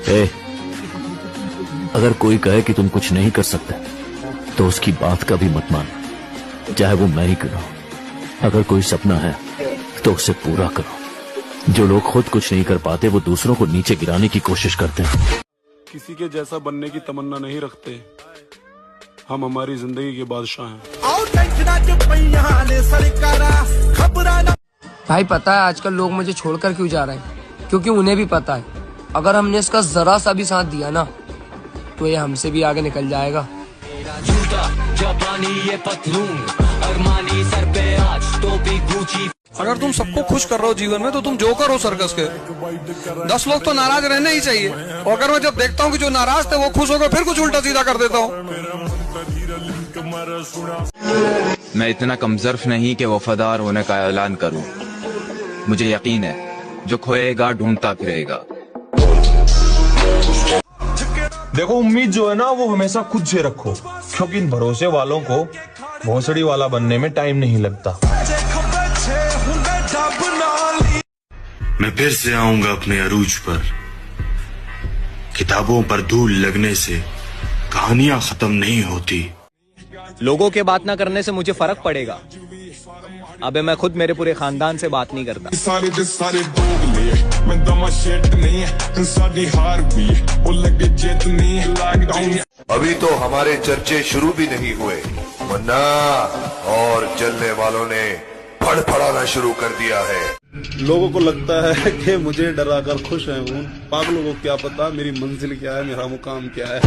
ए, अगर कोई कहे कि तुम कुछ नहीं कर सकते तो उसकी बात का भी मत मानो, चाहे वो मैं ही करूं। अगर कोई सपना है तो उसे पूरा करो। जो लोग खुद कुछ नहीं कर पाते वो दूसरों को नीचे गिराने की कोशिश करते हैं। किसी के जैसा बनने की तमन्ना नहीं रखते, हम हमारी जिंदगी के बादशाह हैं। भाई पता है आजकल लोग मुझे छोड़कर क्यों जा रहे हैं? क्योंकि उन्हें भी पता है अगर हमने इसका जरा सा भी साथ दिया ना तो ये हमसे भी आगे निकल जाएगा। अगर तुम सबको खुश कर रहे हो जीवन में तो तुम जोकर हो सर्कस के। 10 लोग तो नाराज रहने ही चाहिए, और अगर मैं जब देखता हूँ कि जो नाराज थे वो खुश हो गए फिर कुछ उल्टा सीधा कर देता हूँ। मैं इतना कमजोर नहीं कि वफादार होने का ऐलान करूं। मुझे यकीन है जो खोएगा ढूंढता फिरेगा। देखो उम्मीद जो है ना वो हमेशा खुद से रखो, क्योंकि इन भरोसे वालों को भोसड़ी वाला बनने में टाइम नहीं लगता। मैं फिर से आऊंगा अपने अरूज पर। किताबों पर धूल लगने से कहानियां खत्म नहीं होती। लोगों के बात ना करने से मुझे फर्क पड़ेगा। अबे मैं खुद मेरे पूरे खानदान से बात नहीं करता। अभी तो हमारे चर्चे शुरू भी नहीं हुए, वरना और जलने वालों ने फड़फड़ाना शुरू कर दिया है। लोगों को लगता है कि मुझे डराकर खुश है। उन पागलों को क्या पता मेरी मंजिल क्या है, मेरा मुकाम क्या है।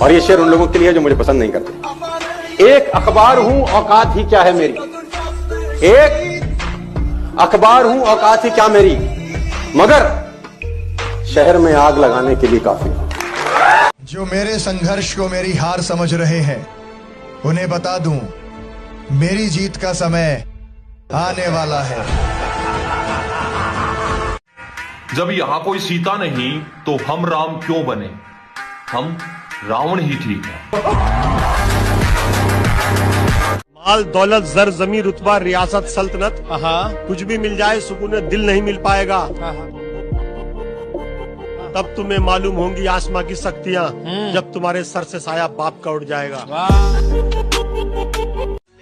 और ये शेर उन लोगों के लिए जो मुझे पसंद नहीं करते। एक अखबार हूं औकात ही क्या है मेरी, एक अखबार हूं औकात ही क्या मेरी, मगर शहर में आग लगाने के लिए काफी। जो मेरे संघर्ष को मेरी हार समझ रहे हैं उन्हें बता दूं मेरी जीत का समय आने वाला है। जब यहाँ कोई सीता नहीं तो हम राम क्यों बने, हम रावण ही ठीक है। माल दौलत जर जमी रुतबा रियासत सल्तनत, कुछ भी मिल जाए सुकून दिल नहीं मिल पाएगा। तब तुम्हें मालूम होंगी आसमां की शक्तियां जब तुम्हारे सर से साया बाप का उड़ जाएगा।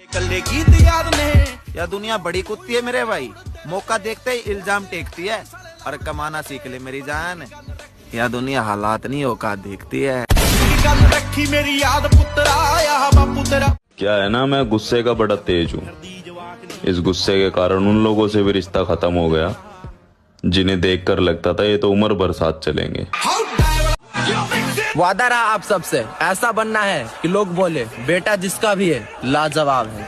कल्ले गीत याद नहीं या दुनिया बड़ी कुत्ती है मेरे भाई, मौका देखते ही इल्जाम टेकती है। और कमाना सीख ले मेरी जान, या दुनिया हालात नहीं औकात देखती है। रखी मेरी याद पुत्रा या बापू तेरा। क्या है ना, मैं गुस्से का बड़ा तेज हूँ। इस गुस्से के कारण उन लोगों से भी रिश्ता खत्म हो गया जिन्हें देखकर लगता था ये तो उम्र भर साथ चलेंगे। वादा रहा आप सबसे ऐसा बनना है कि लोग बोले बेटा जिसका भी है लाजवाब है।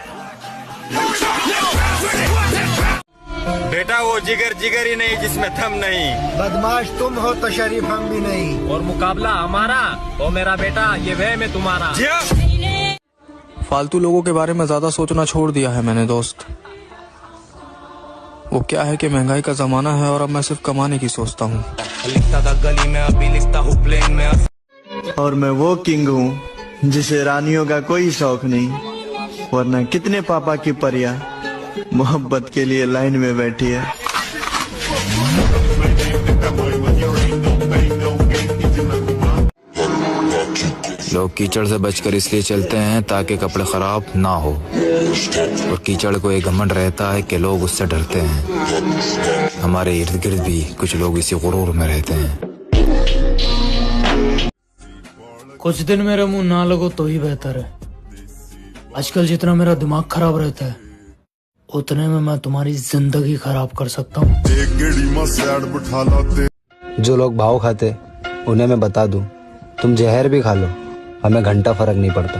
बेटा वो जिगर जिगर ही नहीं जिसमें थम नहीं। बदमाश तुम हो तो शरीफ हम भी नहीं। और मुकाबला हमारा ओ मेरा बेटा, ये वह में तुम्हारा। फालतू लोगों के बारे में ज्यादा सोचना छोड़ दिया है मैंने दोस्त। वो क्या है कि महंगाई का जमाना है और अब मैं सिर्फ कमाने की सोचता हूँ। लिखता था गली में, अभी लिखता हूँ प्लेन में। और मैं वो किंग हूँ जिसे रानियों का कोई शौक नहीं, वरना कितने पापा की परियां मोहब्बत के लिए लाइन में बैठी है। लोग कीचड़ से बचकर इसलिए चलते हैं ताकि कपड़े खराब ना हो, और कीचड़ को एक घमंड रहता है कि लोग उससे डरते हैं। हमारे इर्द गिर्द भी कुछ लोग इसी गुरूर में रहते हैं। कुछ दिन मेरे मुंह ना लगो तो ही बेहतर है। आजकल जितना मेरा दिमाग खराब रहता है उतने में मैं तुम्हारी जिंदगी खराब कर सकता हूँ। जो लोग भाव खाते उन्हें मैं बता दूं, तुम जहर भी खा लो, हमें घंटा फर्क नहीं पड़ता।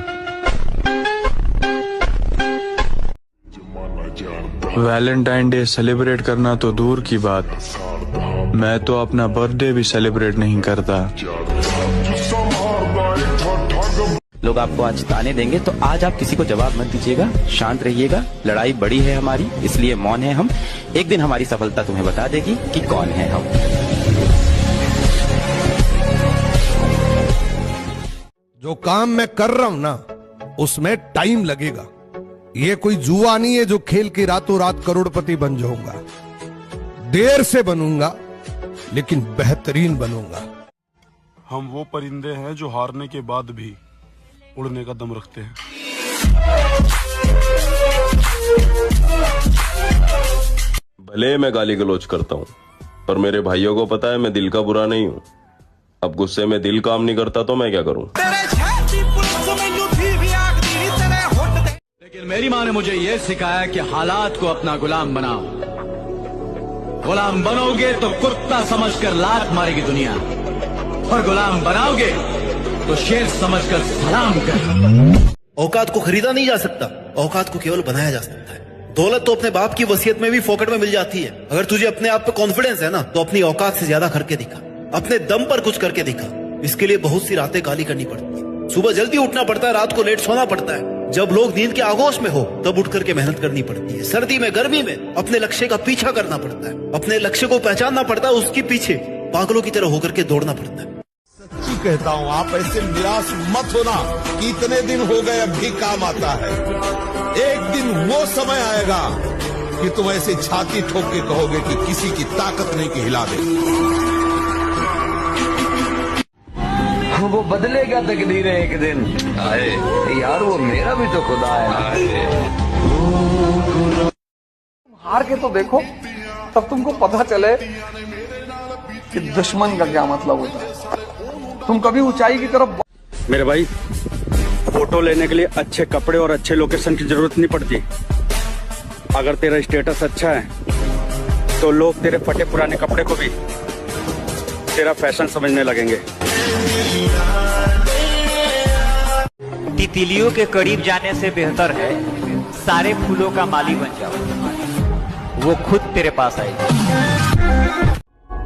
वैलेंटाइन डे सेलिब्रेट करना तो दूर की बात, मैं तो अपना बर्थडे भी सेलिब्रेट नहीं करता। लोग आपको आज ताने देंगे तो आज आप किसी को जवाब मत दीजिएगा, शांत रहिएगा। लड़ाई बड़ी है हमारी, इसलिए मौन है हम। एक दिन हमारी सफलता तुम्हें बता देगी कि कौन है हम। जो काम मैं कर रहा हूं ना उसमें टाइम लगेगा। ये कोई जुआ नहीं है जो खेल के रातों रात करोड़पति बन जाऊंगा। देर से बनूंगा लेकिन बेहतरीन बनूंगा। हम वो परिंदे हैं जो हारने के बाद भी उड़ने का दम रखते हैं। भले मैं गाली गलौज करता हूँ, पर मेरे भाइयों को पता है मैं दिल का बुरा नहीं हूँ। अब गुस्से में दिल काम नहीं करता तो मैं क्या करूँ। लेकिन मेरी माँ ने मुझे ये सिखाया कि हालात को अपना गुलाम बनाओ। गुलाम बनोगे तो कुत्ता समझकर लात मारेगी दुनिया, और गुलाम बनाओगे तो शेर समझकर सलाम कर। औकात को खरीदा नहीं जा सकता, औकात को केवल बनाया जा सकता है। दौलत तो अपने बाप की वसीयत में भी फोकट में मिल जाती है। अगर तुझे अपने आप पे कॉन्फिडेंस है ना, तो अपनी औकात से ज्यादा करके दिखा, अपने दम पर कुछ करके दिखा। इसके लिए बहुत सी रातें गाली करनी पड़ती है, सुबह जल्दी उठना पड़ता है, रात को लेट सोना पड़ता है। जब लोग नींद के आगोश में हो तब उठ करके मेहनत करनी पड़ती है। सर्दी में गर्मी में अपने लक्ष्य का पीछा करना पड़ता है, अपने लक्ष्य को पहचानना पड़ता है, उसके पीछे पागलों की तरह होकर के दौड़ना पड़ता है। सच्ची कहता हूँ, आप ऐसे निराश मत होना कि इतने दिन हो गए अब भी काम आता है। एक दिन वो समय आएगा कि तुम ऐसे छाती ठोक के कहोगे कि किसी की ताकत नहीं कि हिला दे। वो बदलेगा तकदीरें एक दिन आए यार, वो मेरा भी तो खुदा है। हार के तो देखो, तब तुमको पता चले कि दुश्मन का क्या मतलब होता है। तुम कभी ऊंचाई की तरफ। मेरे भाई, फोटो लेने के लिए अच्छे कपड़े और अच्छे लोकेशन की जरूरत नहीं पड़ती। अगर तेरा स्टेटस अच्छा है तो लोग तेरे फटे पुराने कपड़े को भी तेरा फैशन समझने लगेंगे। तितलियों के करीब जाने से बेहतर है सारे फूलों का माली बन जाओ, वो खुद तेरे पास आएगी।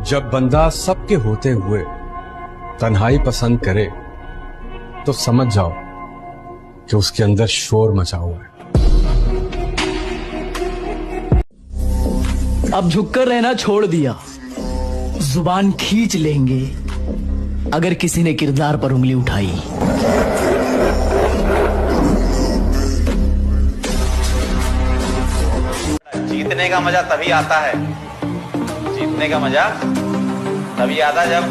जब बंदा सबके होते हुए तन्हाई पसंद करे तो समझ जाओ कि उसके अंदर शोर मचा हुआ है। अब झुककर रहना छोड़ दिया, जुबान खींच लेंगे अगर किसी ने किरदार पर उंगली उठाई। जीतने का मजा तभी आता है, जीतने का मजा तभी आता है जब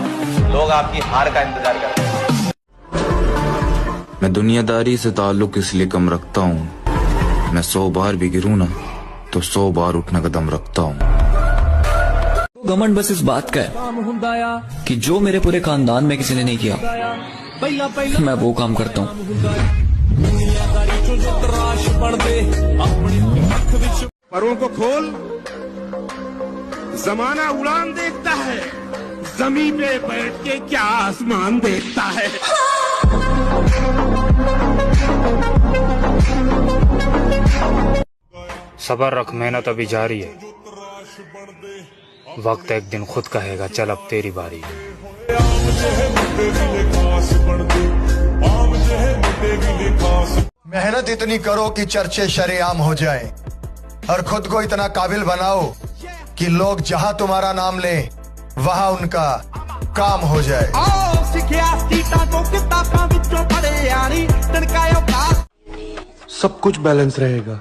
लोग आपकी हार का इंतजार करते हैं। मैं दुनियादारी से ताल्लुक इसलिए कम रखता हूँ, मैं 100 बार भी गिरूँ ना तो 100 बार उठने का दम रखता हूँ। घमंड बस इस बात का है कि जो मेरे पूरे खानदान में किसी ने नहीं किया, मैं वो काम करता हूँ। परों को खोल, जमाना उड़ान देखता है, जमीन पे बैठ के क्या आसमान देखता है। सबर रख, मेहनत अभी जारी है। वक्त एक दिन खुद कहेगा चल अब तेरी बारी। मेहनत इतनी करो कि चर्चे शरेआम हो जाए, और खुद को इतना काबिल बनाओ कि लोग जहां तुम्हारा नाम ले वहां उनका काम हो जाए। सब कुछ बैलेंस रहेगा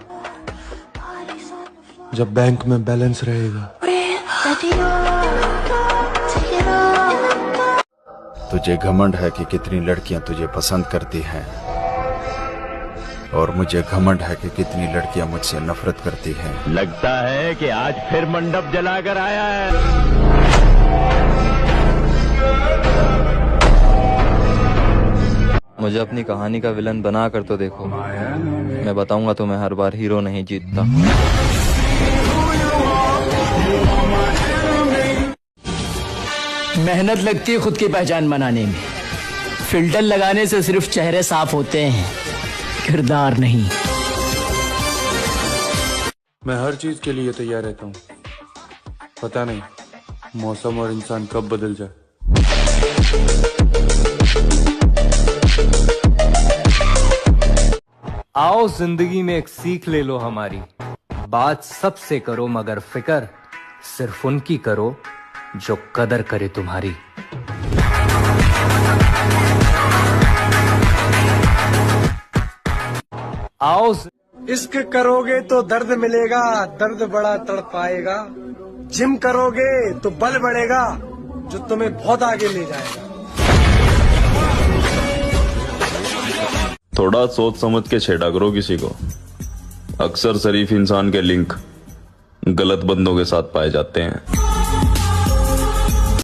जब बैंक में बैलेंस रहेगा। तुझे घमंड है कि कितनी लड़कियां तुझे पसंद करती हैं, और मुझे घमंड है कि कितनी लड़कियां मुझसे नफरत करती हैं। लगता है कि आज फिर मंडप जलाकर आया है। मुझे अपनी कहानी का विलन बना कर तो देखो, मैं बताऊंगा तुम्हें हर बार हीरो नहीं जीतता। मेहनत लगती है खुद की पहचान बनाने में, फिल्टर लगाने से सिर्फ चेहरे साफ होते हैं, किरदार नहीं। मैं हर चीज के लिए तैयार रहता हूँ, पता नहीं मौसम और इंसान कब बदल जाए। आओ जिंदगी में एक सीख ले लो हमारी, बात सबसे करो मगर फिक्र सिर्फ उनकी करो जो कदर करे तुम्हारी। आओ इश्क करोगे तो दर्द मिलेगा, दर्द बड़ा तड़पाएगा, जिम करोगे तो बल बढ़ेगा, जो तुम्हें बहुत आगे ले जाएगा। थोड़ा सोच समझ के छेड़ा करो किसी को। अक्सर शरीफ इंसान के लिंक गलत बंदों के साथ पाए जाते हैं।